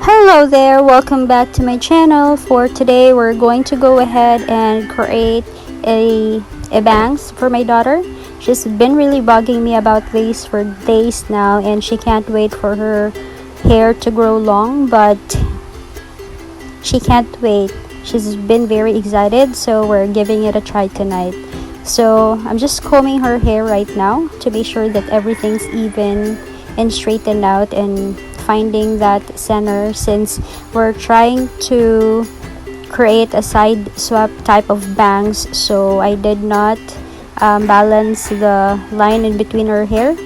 Hello there, welcome back to my channel. For today we're going to go ahead and create a bangs for my daughter. She's been really bugging me about this for days now, and she can't wait for her hair to grow long, but she can't wait. She's been very excited, so we're giving it a try tonight. So I'm just combing her hair right now to be sure that everything's even and straightened out, and finding that center, since we're trying to create a side swap type of bangs. So I did not balance the line in between her hair.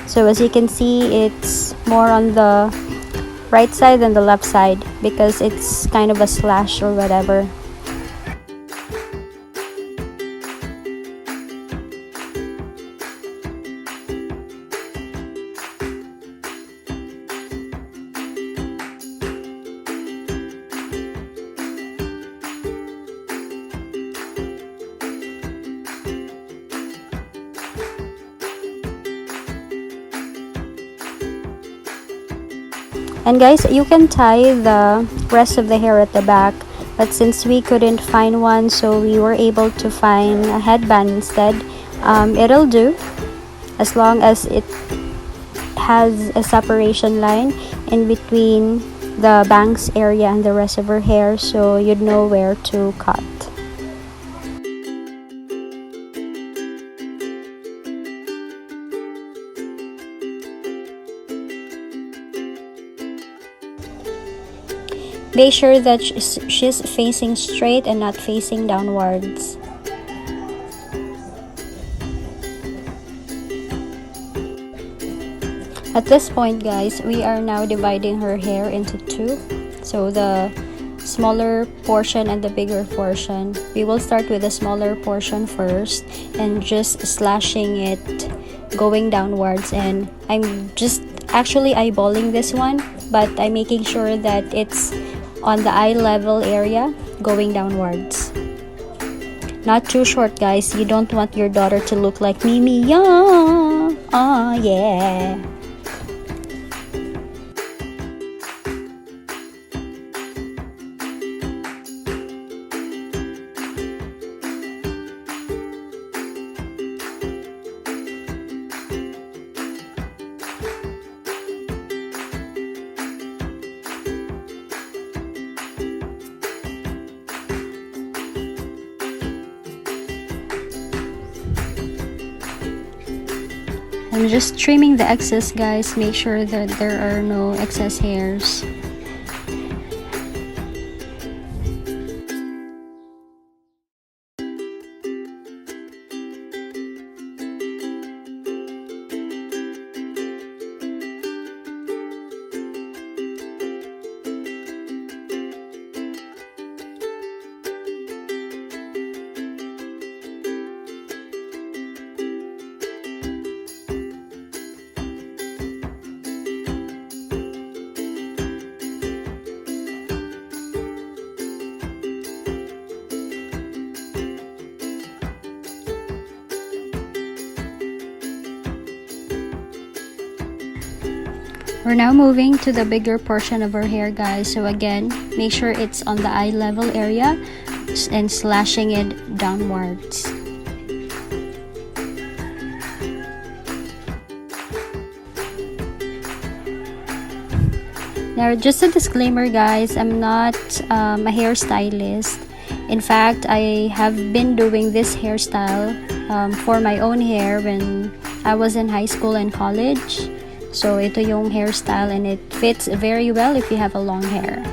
So as you can see, it's more on the right side than the left side because it's kind of a slash or whatever. And guys, you can tie the rest of the hair at the back, but since we couldn't find one, so we were able to find a headband instead. It'll do as long as it has a separation line in between the bangs area and the rest of her hair, so you'd know where to cut. Make sure that she's facing straight and not facing downwards. At this point, guys, we are now dividing her hair into two. So the smaller portion and the bigger portion. We will start with the smaller portion first and just slashing it going downwards. And I'm just actually eyeballing this one, but I'm making sure that it's on the eye level area going downwards. Not too short, guys. You don't want your daughter to look like Mimi. Yeah. Oh yeah. I'm just trimming the excess, guys. Make sure that there are no excess hairs. We're now moving to the bigger portion of her hair, guys. So again, make sure it's on the eye level area and slashing it downwards. Now, just a disclaimer, guys, I'm not a hairstylist. In fact, I have been doing this hairstyle for my own hair when I was in high school and college. So ito yung hairstyle, and it fits very well if you have a long hair.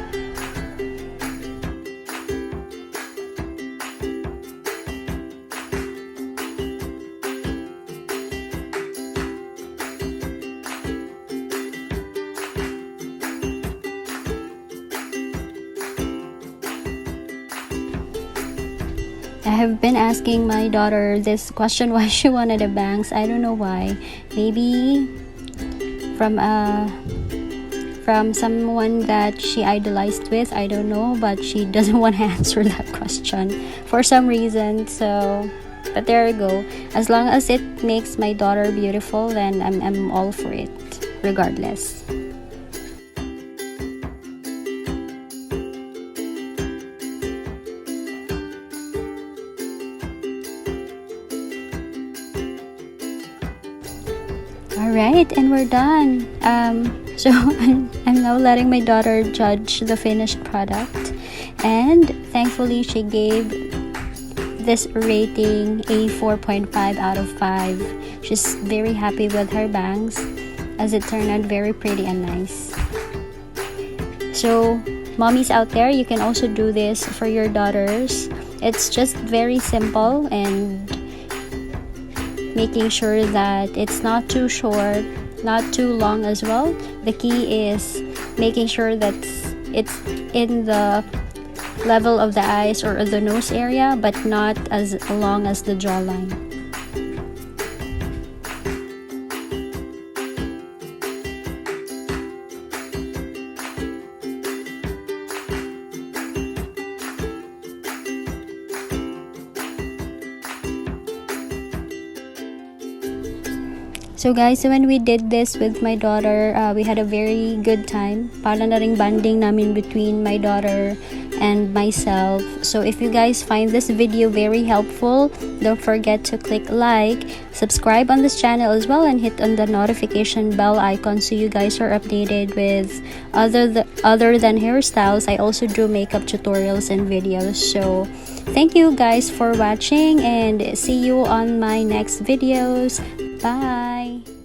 I have been asking my daughter this question, why she wanted a bangs. I don't know why. Maybe from someone that she idolized with, I don't know, but she doesn't want to answer that question for some reason. So, but there you go. As long as it makes my daughter beautiful, then I'm all for it regardless. Alright, and we're done. So I'm now letting my daughter judge the finished product, and thankfully she gave this rating a 4.5 out of 5. She's very happy with her bangs as it turned out very pretty and nice. So mommies out there, you can also do this for your daughters. It's just very simple, and making sure that it's not too short, not too long as well. The key is making sure that it's in the level of the eyes or the nose area, but not as long as the jawline. So guys, when we did this with my daughter, we had a very good time. Para na ring bonding namin between my daughter and myself. So if you guys find this video very helpful, don't forget to click like, subscribe on this channel as well, and hit on the notification bell icon so you guys are updated with other than hairstyles. I also do makeup tutorials and videos. So thank you guys for watching, and see you on my next videos. Bye!